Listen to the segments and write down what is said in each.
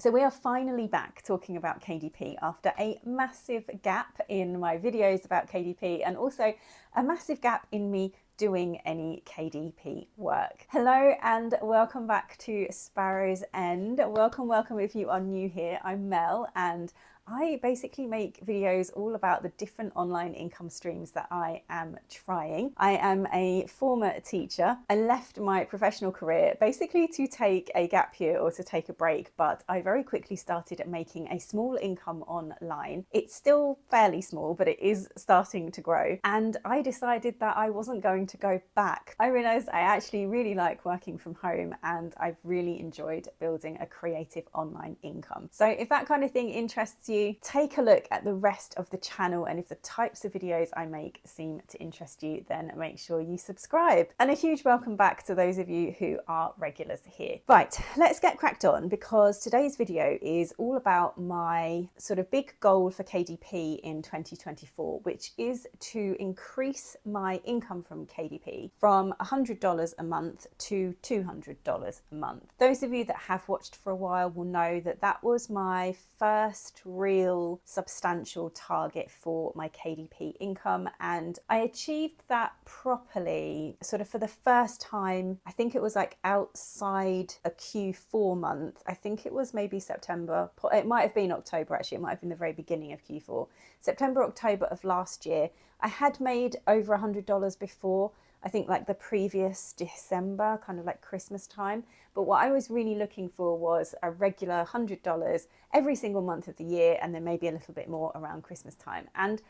So we are finally back talking about KDP after a massive gap in my videos about KDP and also a massive gap in me doing any KDP work. Hello and welcome back to Sparrows End. Welcome if you are new here. I'm Mel and I basically make videos all about the different online income streams that I am trying. I am a former teacher. I left my professional career basically to take a gap year or to take a break, but I very quickly started making a small income online. It's still fairly small, but it is starting to grow. And I decided that I wasn't going to go back. I realized I actually really like working from home and I've really enjoyed building a creative online income. So if that kind of thing interests you, take a look at the rest of the channel, and if the types of videos I make seem to interest you, then make sure you subscribe. And a huge welcome back to those of you who are regulars here. Right, let's get cracked on, because today's video is all about my sort of big goal for KDP in 2024, which is to increase my income from KDP from $100 a month to $200 a month. Those of you that have watched for a while will know that that was my first real substantial target for my KDP income, and I achieved that properly sort of for the first time. I think it was like outside a Q4 month. I think it was maybe September, it might have been October actually, it might have been the very beginning of Q4. September, October of last year. I had made over $100 before, I think like the previous December, kind of like Christmas time. But what I was really looking for was a regular $100 every single month of the year, and then maybe a little bit more around Christmas time. And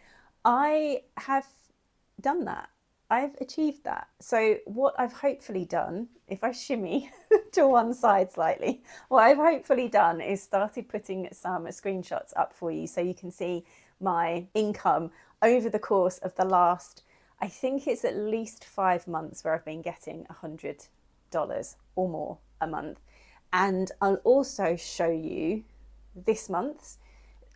I have done that. I've achieved that. So what I've hopefully done, if I shimmy to one side slightly, what I've hopefully done is started putting some screenshots up for you so you can see my income over the course of the last, I think it's at least 5 months where I've been getting $100 or more a month. And I'll also show you this month's.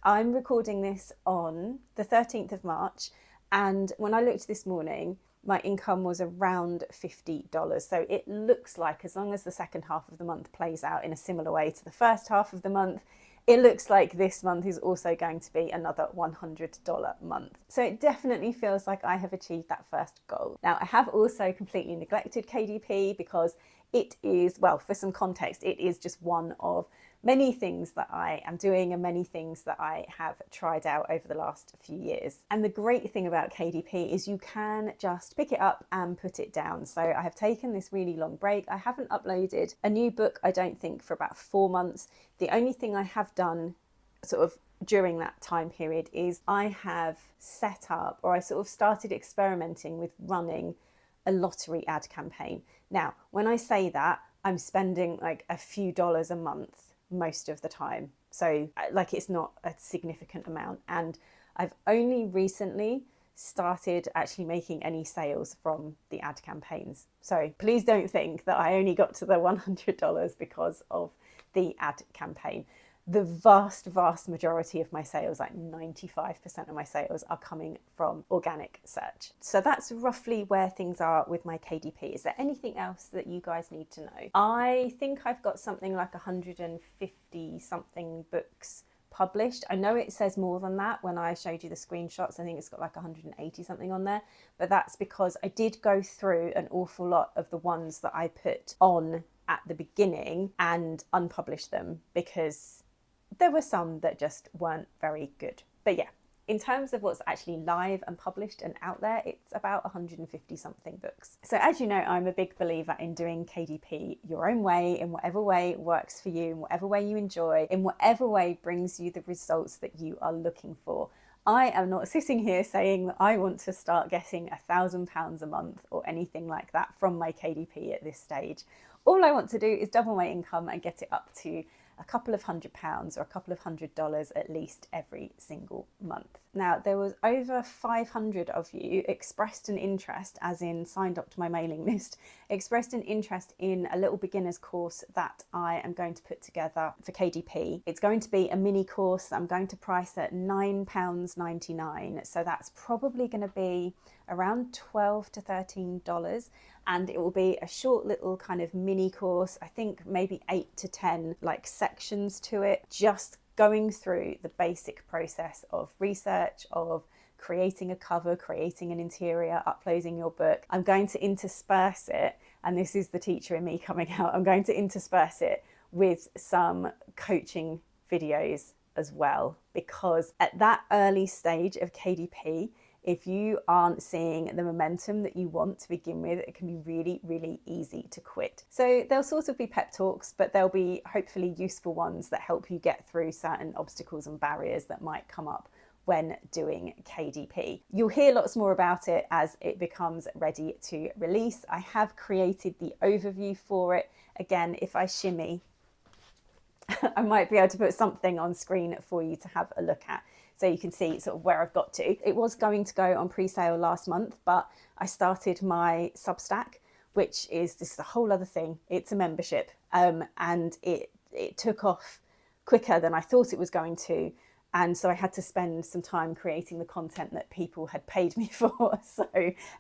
I'm recording this on the 13th of March, and when I looked this morning, my income was around $50. So it looks like, as long as the second half of the month plays out in a similar way to the first half of the month, it looks like this month is also going to be another $100 month. So it definitely feels like I have achieved that first goal. Now, I have also completely neglected KDP because it is, well, for some context, it is just one of many things that I am doing and many things that I have tried out over the last few years. And the great thing about KDP is you can just pick it up and put it down. So I have taken this really long break. I haven't uploaded a new book, I don't think, for about 4 months. The only thing I have done sort of during that time period is I have set up, or I sort of started experimenting with running a lottery ad campaign. Now, when I say that, I'm spending like a few dollars a month most of the time. So like it's not a significant amount. And I've only recently started actually making any sales from the ad campaigns. So please don't think that I only got to the $100 because of the ad campaign. The vast majority of my sales, like 95% of my sales, are coming from organic search. So that's roughly where things are with my KDP. Is there anything else that you guys need to know? I think I've got something like 150 something books published. I know it says more than that when I showed you the screenshots. I think it's got like 180 something on there, but that's because I did go through an awful lot of the ones that I put on at the beginning and unpublished them because there were some that just weren't very good. But yeah, in terms of what's actually live and published and out there, it's about 150 something books. So as you know, I'm a big believer in doing KDP your own way, in whatever way works for you, in whatever way you enjoy, in whatever way brings you the results that you are looking for. I am not sitting here saying that I want to start getting £1,000 a month or anything like that from my KDP at this stage. All I want to do is double my income and get it up to a couple of £100 or a couple of $100 at least every single month. Now, there was over 500 of you expressed an interest, as in signed up to my mailing list, expressed an interest in a little beginner's course that I am going to put together for KDP. It's going to be a mini course that I'm going to price at £9.99. So that's probably going to be around $12 to $13. and it will be a short little kind of mini course, I think maybe 8 to 10 like sections to it, just going through the basic process of research, of creating a cover, creating an interior, uploading your book. I'm going to intersperse it, and this is the teacher in me coming out, I'm going to intersperse it with some coaching videos as well, because at that early stage of KDP, if you aren't seeing the momentum that you want to begin with, it can be really, really easy to quit. So there'll sort of be pep talks, but there'll be hopefully useful ones that help you get through certain obstacles and barriers that might come up when doing KDP. You'll hear lots more about it as it becomes ready to release. I have created the overview for it. Again, if I shimmy, I might be able to put something on screen for you to have a look at, so you can see sort of where I've got to. It was going to go on pre-sale last month, but I started my Substack, which is a whole other thing. It's a membership, and it took off quicker than I thought it was going to. And so I had to spend some time creating the content that people had paid me for. So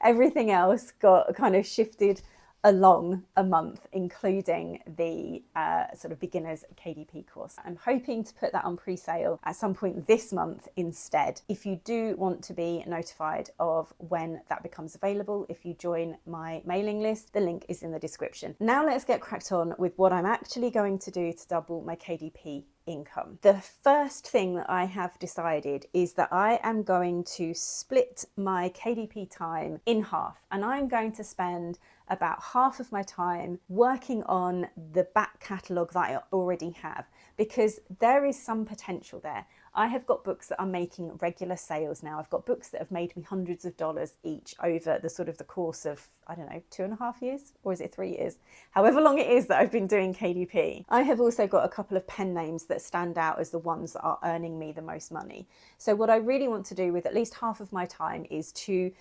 everything else got kind of shifted along a month, including the sort of beginners KDP course. I'm hoping to put that on pre-sale at some point this month instead. If you do want to be notified of when that becomes available, if you join my mailing list, the link is in the description. Now let's get cracked on with what I'm actually going to do to double my KDP income. The first thing that I have decided is that I am going to split my KDP time in half, and I'm going to spend about half of my time working on the back catalogue that I already have, because there is some potential there. I have got books that are making regular sales now. I've got books that have made me hundreds of dollars each over the sort of the course of, I don't know, 2.5 years, or is it 3 years? However long it is that I've been doing KDP. I have also got a couple of pen names that stand out as the ones that are earning me the most money. So what I really want to do with at least half of my time is to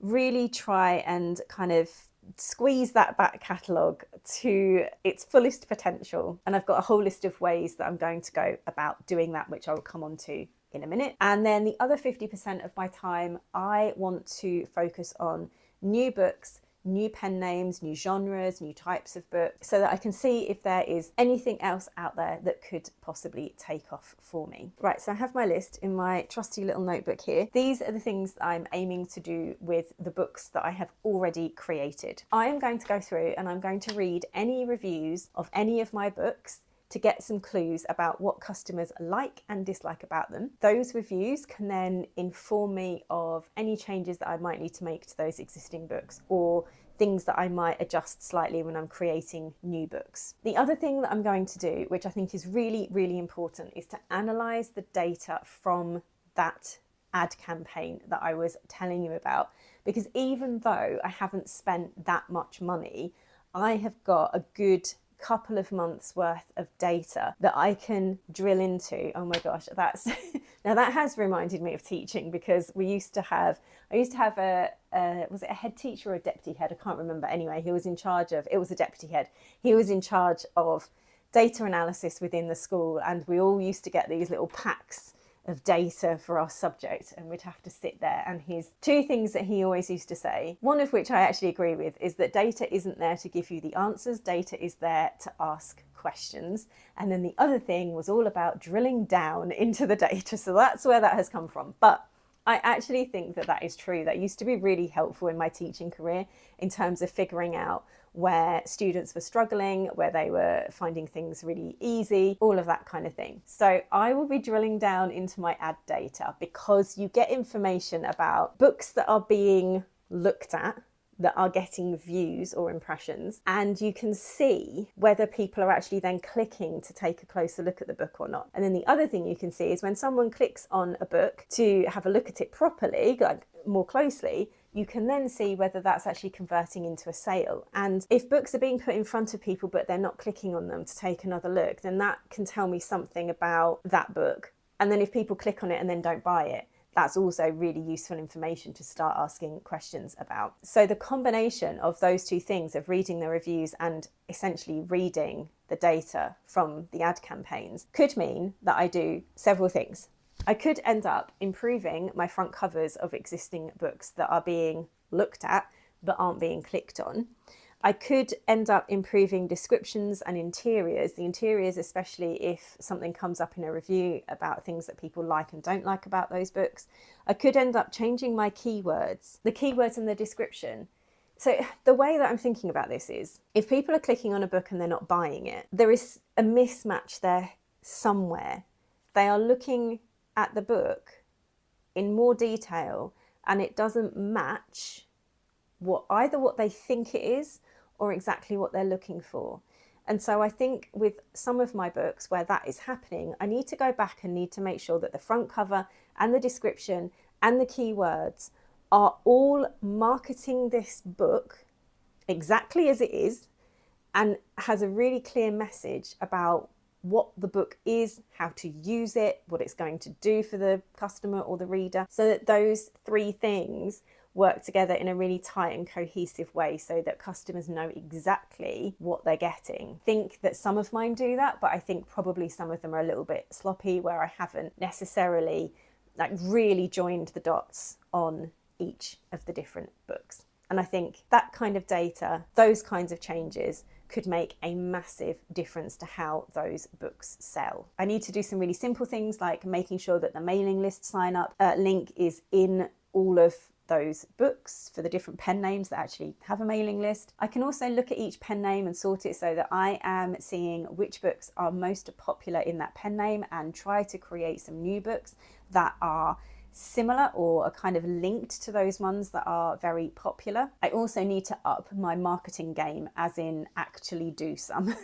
really try and kind of squeeze that back catalogue to its fullest potential. And I've got a whole list of ways that I'm going to go about doing that, which I will come on to in a minute. And then the other 50% of my time, I want to focus on new books, new pen names, new genres, new types of books, so that I can see if there is anything else out there that could possibly take off for me. Right, so I have my list in my trusty little notebook here. These are the things that I'm aiming to do with the books that I have already created. I am going to go through and I'm going to read any reviews of any of my books to get some clues about what customers like and dislike about them. Those reviews can then inform me of any changes that I might need to make to those existing books, or things that I might adjust slightly when I'm creating new books. The other thing that I'm going to do, which I think is really, really important, is to analyse the data from that ad campaign that I was telling you about. Because even though I haven't spent that much money, I have got a good couple of months worth of data that I can drill into. Oh my gosh, that's now that has reminded me of teaching, because I used to have a was it a head teacher or a deputy head? I can't remember. Anyway, he was in charge of, it was a deputy head. He was in charge of data analysis within the school, and we all used to get these little packs of data for our subject, and we'd have to sit there. And his two things that he always used to say, one of which I actually agree with, is that data isn't there to give you the answers, data is there to ask questions. And then the other thing was all about drilling down into the data. So that's where that has come from. But I actually think that that is true. That used to be really helpful in my teaching career in terms of figuring out where students were struggling, where they were finding things really easy, all of that kind of thing. So I will be drilling down into my ad data, because you get information about books that are being looked at, that are getting views or impressions, and you can see whether people are actually then clicking to take a closer look at the book or not. And then the other thing you can see is when someone clicks on a book to have a look at it properly, like more closely, you can then see whether that's actually converting into a sale. And if books are being put in front of people but they're not clicking on them to take another look, then that can tell me something about that book. And then if people click on it and then don't buy it, that's also really useful information to start asking questions about. So the combination of those two things, of reading the reviews and essentially reading the data from the ad campaigns, could mean that I do several things. I could end up improving my front covers of existing books that are being looked at but aren't being clicked on. I could end up improving descriptions and interiors, the interiors especially if something comes up in a review about things that people like and don't like about those books. I could end up changing my keywords, the keywords in the description. So the way that I'm thinking about this is, if people are clicking on a book and they're not buying it, there is a mismatch there somewhere. They are looking at the book in more detail and it doesn't match either what they think it is or exactly what they're looking for. And so I think with some of my books where that is happening, I need to go back and need to make sure that the front cover and the description and the keywords are all marketing this book exactly as it is and has a really clear message about what the book is, how to use it, what it's going to do for the customer or the reader, so that those three things work together in a really tight and cohesive way so that customers know exactly what they're getting. I think that some of mine do that, but I think probably some of them are a little bit sloppy where I haven't necessarily really joined the dots on each of the different books. And I think that kind of data, those kinds of changes could make a massive difference to how those books sell. I need to do some really simple things like making sure that the mailing list sign up link is in all of those books for the different pen names that actually have a mailing list. I can also look at each pen name and sort it so that I am seeing which books are most popular in that pen name and try to create some new books that are similar or are kind of linked to those ones that are very popular. I also need to up my marketing game, as in actually do some.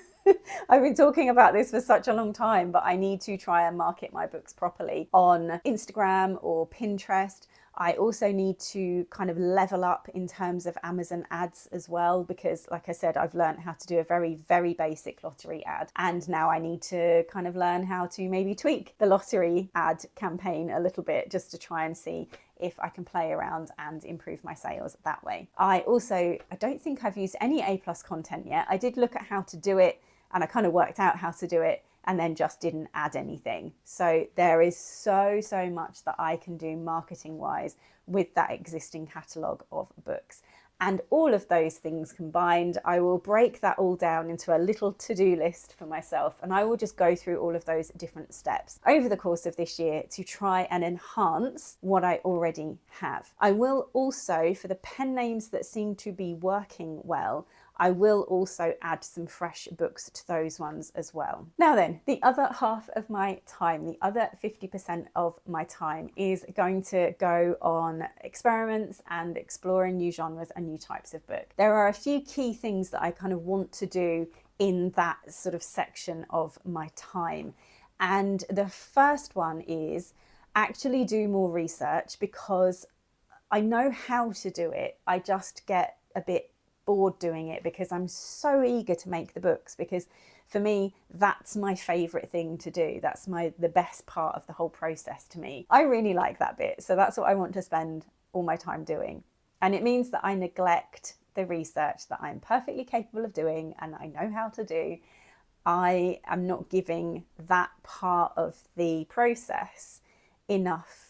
I've been talking about this for such a long time, but I need to try and market my books properly on Instagram or Pinterest. I also need to kind of level up in terms of Amazon ads as well, because like I said, I've learned how to do a very, very basic lottery ad. And now I need to kind of learn how to maybe tweak the lottery ad campaign a little bit just to try and see if I can play around and improve my sales that way. I don't think I've used any A+ content yet. I did look at how to do it and I kind of worked out how to do it and then just didn't add anything. So there is so much that I can do marketing wise with that existing catalogue of books. And all of those things combined, I will break that all down into a little to-do list for myself, and I will just go through all of those different steps over the course of this year to try and enhance what I already have. I will also, for the pen names that seem to be working well, I will also add some fresh books to those ones as well. Now then, the other half of my time, the other 50% of my time is going to go on experiments and exploring new genres and new types of book. There are a few key things that I kind of want to do in that sort of section of my time. And the first one is actually do more research, because I know how to do it. I just get a bit bored doing it because I'm so eager to make the books, because for me that's my favorite thing to do. That's the best part of the whole process to me. I really like that bit, so that's what I want to spend all my time doing. And it means that I neglect the research that I'm perfectly capable of doing and I know how to do. I am not giving that part of the process enough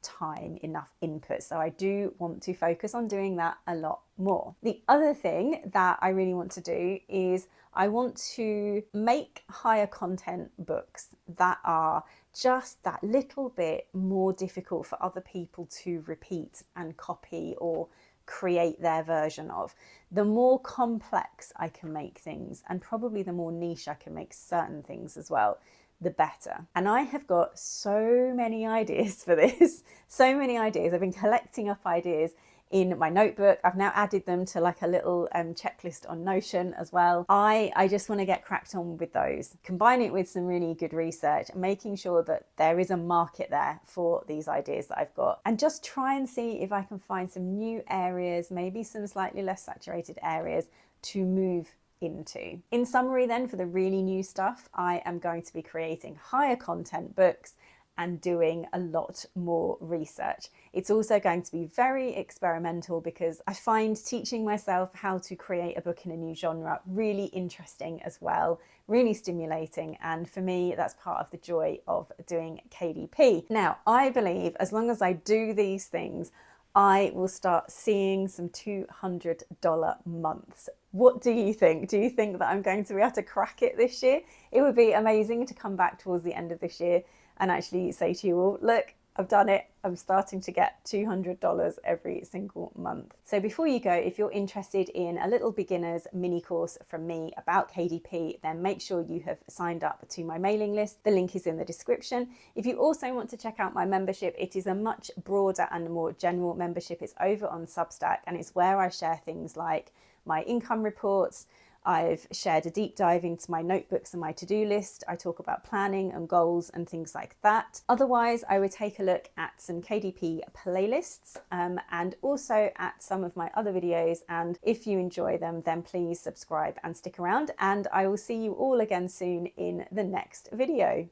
time, enough input. So I do want to focus on doing that a lot more. The other thing that I really want to do is I want to make higher content books that are just that little bit more difficult for other people to repeat and copy or create their version of. The more complex I can make things, and probably the more niche I can make certain things as well, the better. And I have got so many ideas for this, so many ideas. I've been collecting up ideas in my notebook. I've now added them to like a little checklist on Notion as well. I just want to get cracked on with those, combine it with some really good research, making sure that there is a market there for these ideas that I've got, and just try and see if I can find some new areas, maybe some slightly less saturated areas to move into. In summary then, for the really new stuff, I am going to be creating higher content books and doing a lot more research. It's also going to be very experimental, because I find teaching myself how to create a book in a new genre really interesting as well, really stimulating, and for me that's part of the joy of doing KDP. Now I believe as long as I do these things, I will start seeing some $200 months. What do you think? Do you think that I'm going to be able to crack it this year? It would be amazing to come back towards the end of this year and actually say to you all, look, I've done it. I'm starting to get $200 every single month. So before you go, if you're interested in a little beginner's mini course from me about KDP, then make sure you have signed up to my mailing list. The link is in the description. If you also want to check out my membership, it is a much broader and more general membership. It's over on Substack, and it's where I share things like my income reports. I've shared a deep dive into my notebooks and my to-do list. I talk about planning and goals and things like that. Otherwise, I would take a look at some KDP playlists and also at some of my other videos. And if you enjoy them, then please subscribe and stick around. And I will see you all again soon in the next video.